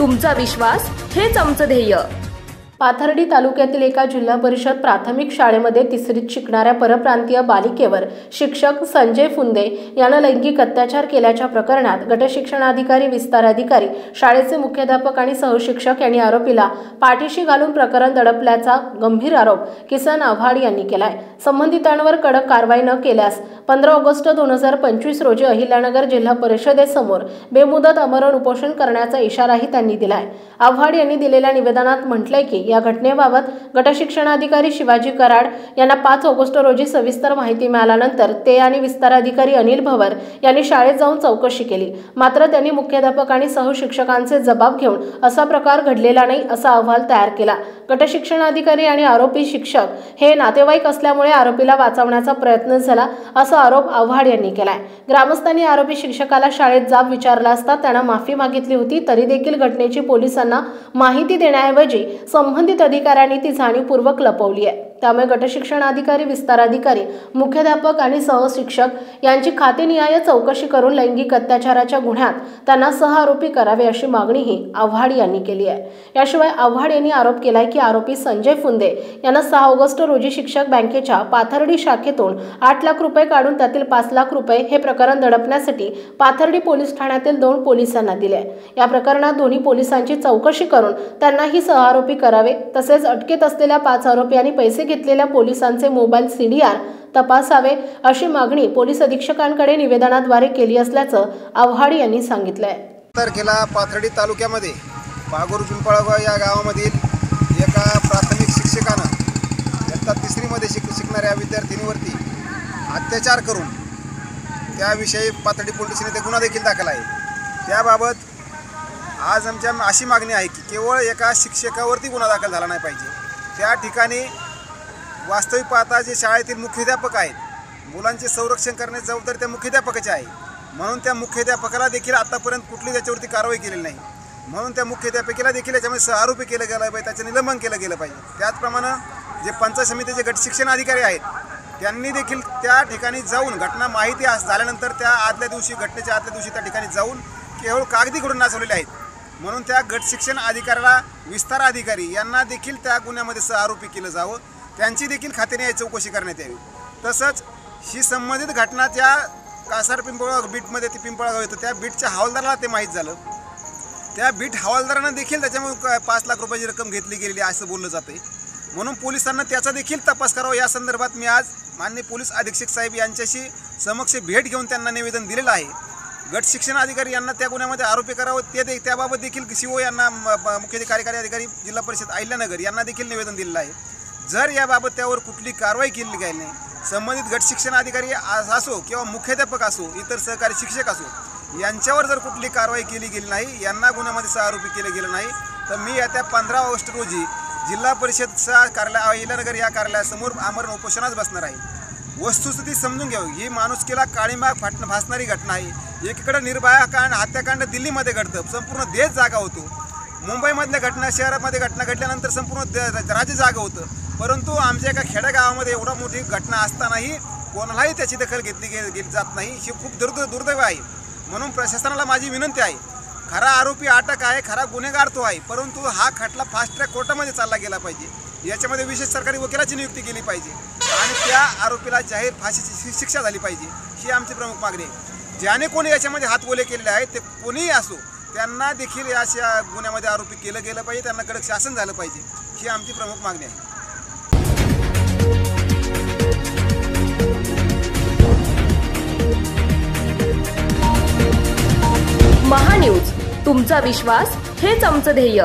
तुमचा विश्वास हेच आमचं ध्येय। पाथर्डी तालुक्यातील एका जिल्हा परिषद प्राथमिक शाळेमध्ये तिसरीत शिकणाऱ्या परप्रांतीय बालिकेवर शिक्षक संजय फुंदे यानं लैंगिक अत्याचार केल्याच्या प्रकरणात गटशिक्षणाधिकारी, विस्तार अधिकारी, शाळेचे मुख्याध्यापक आणि सहशिक्षक यांनी आरोपीला पाठीशी घालून प्रकरण दडपल्याचा गंभीर आरोप किसन आव्हाड यांनी केलाय। संबंधितांवर कडक कारवाई न केल्यास 15 ऑगस्ट 2025 रोजी अहिल्यानगर जिल्हा परिषदेसमोर बेमुदत आमरण उपोषण करण्याचा इशाराही त्यांनी दिलाय। आव्हाड यांनी दिलेल्या निवेदनात म्हटलंय की या घटनेबाबत गटशिक्षणाधिकारी शिवाजी कराड यांना 5 ऑगस्ट रोजी सविस्तर माहिती मिळाल्यानंतर ते आणि विस्तार अधिकारी अनिल भवर यांनी शाळेत जाऊन चौकशी केली। मात्र त्यांनी मुख्याध्यापक आणि सहशिक्षकांचे जबाब घेऊन असा प्रकार घडलेला नाही असा अहवाल तयार केला। गटशिक्षणाधिकारी आणि आरोपी शिक्षक हे नातेवाईक असल्यामुळे आरोपीला वाचवण्याचा प्रयत्न झाला असा आरोप आव्हाड यांनी केलाय। ग्रामस्थांनी आरोपी शिक्षकाला शाळेत जाब विचारला असता त्यानं माफी मागितली होती, तरी देखील घटनेची पोलिसांना माहिती देण्याऐवजी संबंधित अधिकाऱ्यांनी ती जाणीवपूर्वक लपवली आहे। त्यामुळे गटशिक्षणाधिकारी, विस्तार अधिकारी, मुख्याध्यापक आणि सहशिक्षक यांची खातेनिहाय चौकशी करून लैंगिक अत्याचाराच्या गुन्ह्यात त्यांना सहआरोपी करावे अशी मागणीही आव्हाड यांनी केली आहे। याशिवाय आव्हाड यांनी आरोप केलाय की आरोपी संजय फुंदे यांना 6 ऑगस्ट रोजी शिक्षक बँकेच्या पाथर्डी शाखेतून 8 लाख रुपये काढून त्यातील 5 लाख रुपये हे प्रकरण दडपण्यासाठी पाथर्डी पोलीस ठाण्यातील 2 पोलिसांना दिले। या प्रकरणात दोन्ही पोलिसांची चौकशी करून त्यांनाही सहआरोपी करावे, तसेच अटकेत असलेल्या 5 आरोपी आणि पैसे घेतलेल्या पोलिसांचे मोबाईल CDR तपासावे अशी मागणी पोलीस अधीक्षकांकडे निवेदनाद्वारे केली असल्याचं आव्हाड यांनी सांगितलंय। तारखेला पाथर्डी तालुक्यामध्ये बागोर पिंपळगाव या गावामधील एका प्राथमिक शिक्षकानं इयत्ता 3री मध्ये शिकणाऱ्या विद्यार्थिनीवरती अत्याचार करून त्याविषयी पाथर्डी पोलीस स्टेशनमध्ये गुन्हा देखील दाखल आहे। त्याबाबत आज आमच्या अशी मागणी आहे की केवळ एका शिक्षकावरती गुन्हा दाखल झाला नाही पाहिजे, त्या ठिकाणी वास्तविक पाहता जे शाळेतील मुख्याध्यापक आहेत, मुलांचे संरक्षण करण्याची जबाबदारी त्या मुख्याध्यापकाची आहे, म्हणून त्या मुख्याध्यापकाला देखील आतापर्यंत कुठली त्याच्यावरती कारवाई केलेली नाही, म्हणून त्या मुख्याध्यापकाला देखील याच्यामध्ये सहआरोपी केलं गेलं पाहिजे, त्याचं निलंबन केलं गेलं पाहिजे। त्याचप्रमाणे जे पंचायत समितीचे गटशिक्षण अधिकारी आहेत त्यांनी देखील त्या ठिकाणी जाऊन घटना माहिती झाल्यानंतर त्या घटनेच्या आदल्या दिवशी त्या ठिकाणी जाऊन केवळ कागदी घडून नाचवलेले आहेत, म्हणून त्या गटशिक्षण अधिकाऱ्याला, विस्तार अधिकारी यांना देखील त्या गुन्ह्यामध्ये सहआरोपी केलं जावं, त्यांची देखील खातेनिहाय चौकशी करण्यात यावी। तसंच ही संबंधित घटना त्या कासार पिंपळगाव बीटमध्ये ती पिंपळगाव येतं त्या बीटच्या हवालदाराला ते माहीत झालं, त्या बीट हवालदारानं देखील त्याच्यामुळे 5 लाख रुपयाची रक्कम घेतली गेलेली असं बोललं जातं, म्हणून पोलिसांना त्याचा देखील तपास करावा। या संदर्भात मी आज माननीय पोलीस अधीक्षक साहेब यांच्याशी समक्ष भेट घेऊन त्यांना निवेदन दिलेलं आहे। गटशिक्षण अधिकारी यांना त्या गुन्ह्यामध्ये आरोपी करावं त्याबाबत देखील CO यांना, मुख्य कार्यकारी अधिकारी जिल्हा परिषद अहिल्यानगर यांना देखील निवेदन दिलेलं आहे। जर याबाबत त्यावर कुठली कारवाई केली गेली नाही, संबंधित गटशिक्षण अधिकारी असो किंवा मुख्याध्यापक असो, इतर सहकारी शिक्षक असो, यांच्यावर जर कुठली कारवाई केली गेली नाही, यांना गुन्ह्यामध्ये सहआरोपी केलं गेलं नाही, तर मी येत्या 15 ऑगस्ट रोजी जिल्हा परिषदच्या कार्यालय अहिल्यानगर या कार्यालयासमोर आमरण उपोषणास बसणार आहे। वस्तुस्थिती समजून घ्यावी, ही माणुसकीला काळीमाग भासणारी घटना आहे। एकीकडे निर्भया कांड, हत्याकांड दिल्लीमध्ये घडतं, संपूर्ण देश जागा होतो। मुंबईमधल्या घटना, शहरामध्ये घटना घडल्यानंतर संपूर्ण राज्य जागा होतं, परंतु आमच्या एका खेडेगावामध्ये एवढा मोठी घटना असतानाही कोणालाही त्याची दखल घेतली गेली जात नाही, ही खूप दुर्दैव आहे। म्हणून प्रशासनाला माझी विनंती आहे, खरा आरोपी अटक आहे, खरा गुन्हेगार तो आहे, परंतु हा खटला फास्ट ट्रॅक कोर्टामध्ये चालला गेला पाहिजे, याच्यामध्ये विशेष सरकारी वकिलाची नियुक्ती केली पाहिजे आणि त्या आरोपीला जाहीर फाशीची शिक्षा झाली पाहिजे, ही आमची प्रमुख मागणी आहे। ज्याने कोणी याच्यामध्ये हातवोले केलेले आहेत ते कोणीही असो, त्यांना देखील अशा गुन्ह्यामध्ये आरोपी केलं गेलं पाहिजे, त्यांना कडक शासन झालं पाहिजे, ही आमची प्रमुख मागणी आहे। महान्यूज, तुमचा विश्वास हेच आमचं ध्येय।